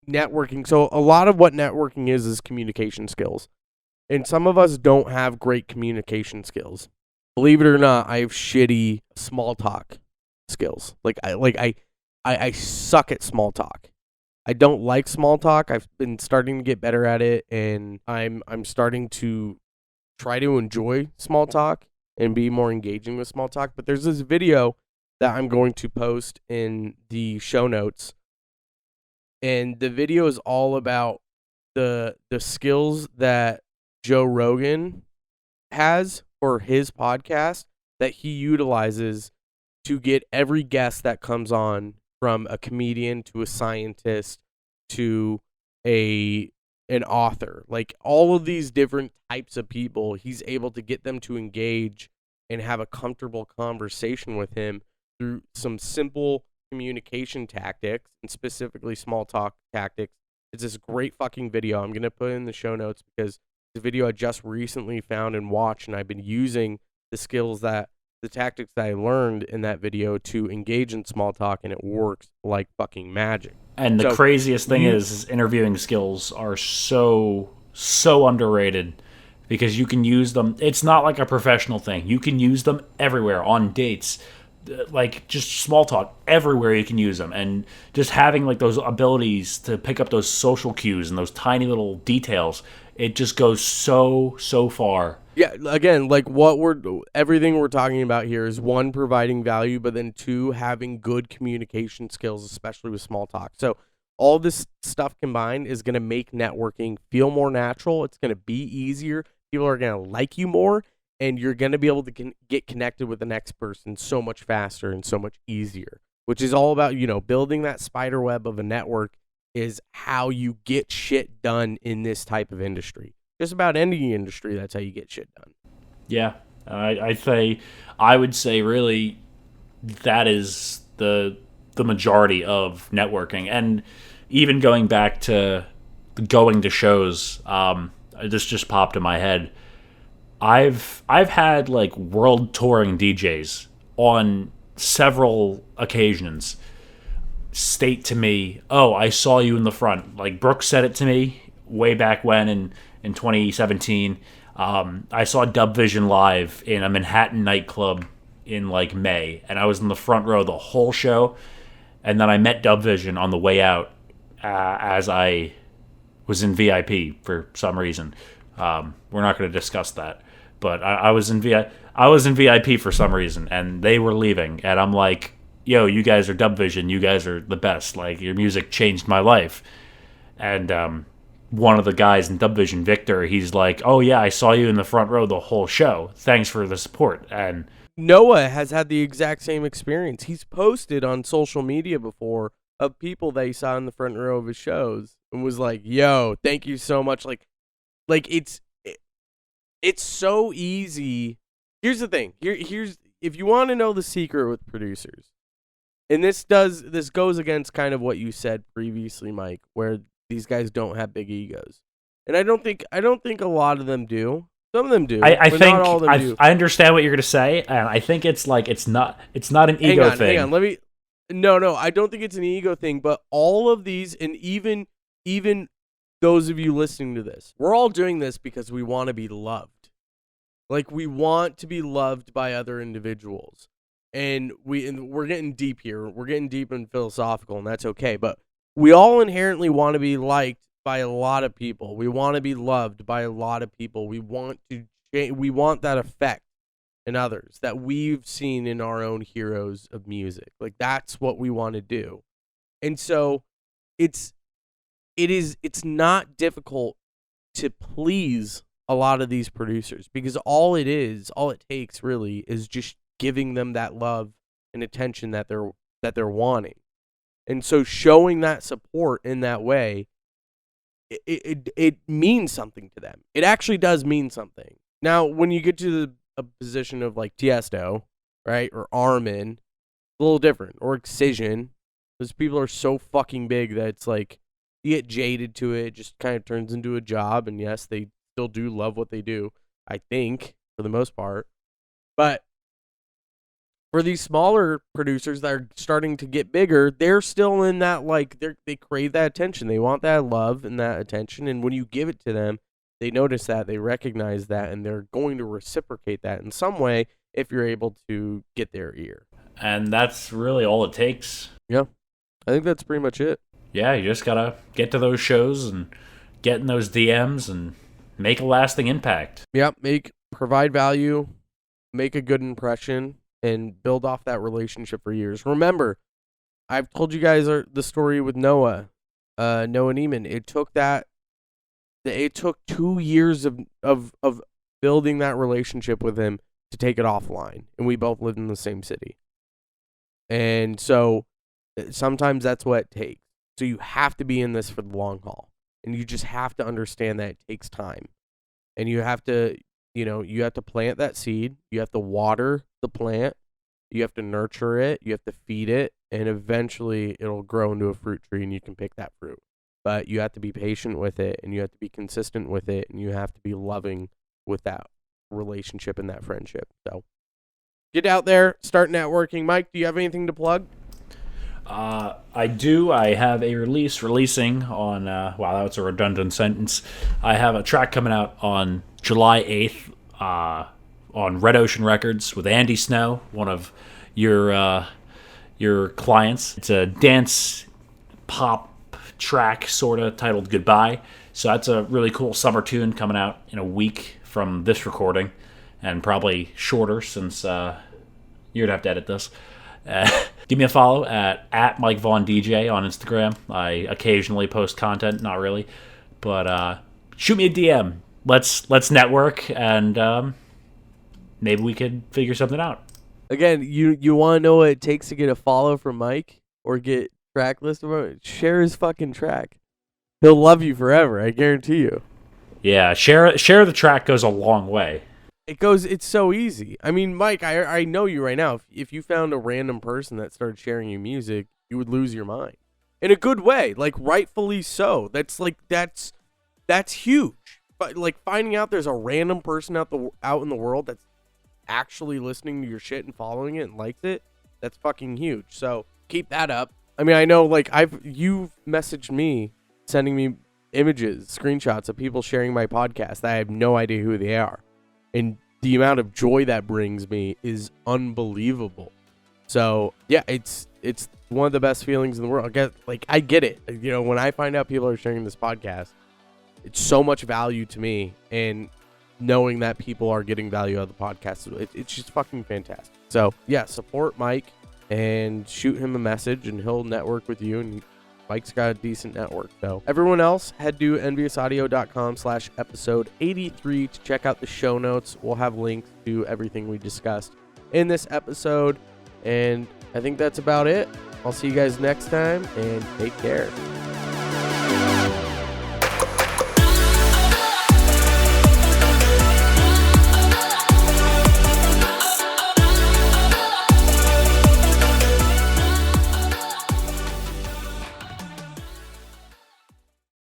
networking. So a lot of what networking is communication skills. And some of us don't have great communication skills. Believe it or not, I have shitty small talk skills. I suck at small talk. I don't like small talk. I've been starting to get better at it, and I'm starting to try to enjoy small talk and be more engaging with small talk. But there's this video that I'm going to post in the show notes, and the video is all about the skills that Joe Rogan has for his podcast that he utilizes to get every guest that comes on, from a comedian to a scientist to an author. Like, all of these different types of people, he's able to get them to engage and have a comfortable conversation with him through some simple communication tactics, and specifically small talk tactics. It's this great fucking video. I'm going to put it in the show notes because the video I just recently found and watched, and I've been using the tactics that I learned in that video to engage in small talk, and it works like fucking magic. And the craziest thing is interviewing skills are so underrated because you can use them. It's not like a professional thing. You can use them everywhere, on dates, like just small talk, everywhere you can use them. And just having like those abilities to pick up those social cues and those tiny little details, it just goes so far. Yeah, again, like everything we're talking about here is, one, providing value, but then two, having good communication skills, especially with small talk. So all this stuff combined is going to make networking feel more natural. It's going to be easier. People are going to like you more, and you're going to be able to get connected with the next person so much faster and so much easier, which is all about, building that spider web of a network is how you get shit done in this type of industry. Just about any industry, that's how you get shit done. Yeah, I would say really that is the majority of networking. And even going back to going to shows, this just popped in my head. I've had like world touring DJs on several occasions state to me, "Oh, I saw you in the front." Like Brooks said it to me way back when in 2017. I saw Dub Vision live in a Manhattan nightclub in like May, and I was in the front row the whole show. And then I met Dub Vision on the way out as I was in VIP for some reason. We're not going to discuss that, but I was in VIP for some reason, and they were leaving, and I'm like, "Yo, you guys are Dub Vision. You guys are the best. Like, your music changed my life." And one of the guys in Dub Vision, Victor, he's like, "Oh yeah, I saw you in the front row the whole show. Thanks for the support." And Noah has had the exact same experience. He's posted on social media before of people that he saw in the front row of his shows and was like, "Yo, thank you so much." Like it's so easy. Here's the thing. Here's if you want to know the secret with producers, and this goes against kind of what you said previously, Mike, where these guys don't have big egos. And I don't think a lot of them do. Some of them do. I but think not all of them do. I understand what you're gonna say, and I think it's like it's not an ego thing. Hang on. Let me. No, I don't think it's an ego thing. But all of these, and even those of you listening to this, we're all doing this because we want to be loved. Like, we want to be loved by other individuals. And we're getting deep here. We're getting deep and philosophical, and that's okay. But we all inherently want to be liked by a lot of people. We want to be loved by a lot of people. We want that effect in others that we've seen in our own heroes of music. Like, that's what we want to do. And so it's not difficult to please a lot of these producers, because all it takes really is just giving them that love and attention that they're wanting. And so showing that support in that way, it means something to them. It actually does mean something. Now, when you get to a position of like Tiesto, right, or Armin, a little different, or Excision, those people are so fucking big that it's like you get jaded to it. It just kind of turns into a job. And yes, they still do love what they do, I think, for the most part. But for these smaller producers that are starting to get bigger, they're still in that, like, they crave that attention. They want that love and that attention. And when you give it to them, they notice that, they recognize that, and they're going to reciprocate that in some way if you're able to get their ear. And that's really all it takes. Yeah, I think that's pretty much it. Yeah, you just gotta get to those shows and get in those DMs and make a lasting impact. Yeah, provide value, make a good impression, and build off that relationship for years. Remember, I've told you guys the story with Noah Neiman. It took 2 years of building that relationship with him to take it offline, and we both lived in the same city. And so sometimes that's what it takes. So you have to be in this for the long haul, and you just have to understand that it takes time, and you have to plant that seed. You have to water the plant. You have to nurture it. You have to feed it, and eventually it'll grow into a fruit tree, and you can pick that fruit. But you have to be patient with it, and you have to be consistent with it, and you have to be loving with that relationship and that friendship. So get out there, start networking. Mike, do you have anything to plug? I do. I have a releasing on, wow, that was a redundant sentence. I have a track coming out on July 8th on Red Ocean Records with Andy Snow, one of your clients. It's a dance pop track, sort of, titled Goodbye. So that's a really cool summer tune coming out in a week from this recording, and probably shorter since you'd have to edit this. Give me a follow at Mike Vaugh DJ on Instagram. I occasionally post content, not really, but shoot me a DM. Let's network, and maybe we could figure something out. Again, you want to know what it takes to get a follow from Mike or get track list of it? Share his fucking track. He'll love you forever, I guarantee you. Yeah, share the track goes a long way. It's so easy. I mean, Mike, I know you right now. If you found a random person that started sharing your music, you would lose your mind. In a good way, like, rightfully so. That's huge. But, like, finding out there's a random person out in the world that's actually listening to your shit and following it and likes it, that's fucking huge. So keep that up. I mean, I know, like, you've messaged me, sending me images, screenshots of people sharing my podcast that I have no idea who they are. And the amount of joy that brings me is unbelievable. So, yeah, it's one of the best feelings in the world. I get it. You know, when I find out people are sharing this podcast, it's so much value to me. And knowing that people are getting value out of the podcast, it's just fucking fantastic. So, yeah, support Mike and shoot him a message, and he'll network with you. And Mike's got a decent network. So everyone else, head to enviousaudio.com/episode 83 to check out the show notes. We'll have links to everything we discussed in this episode. And I think that's about it. I'll see you guys next time, and take care.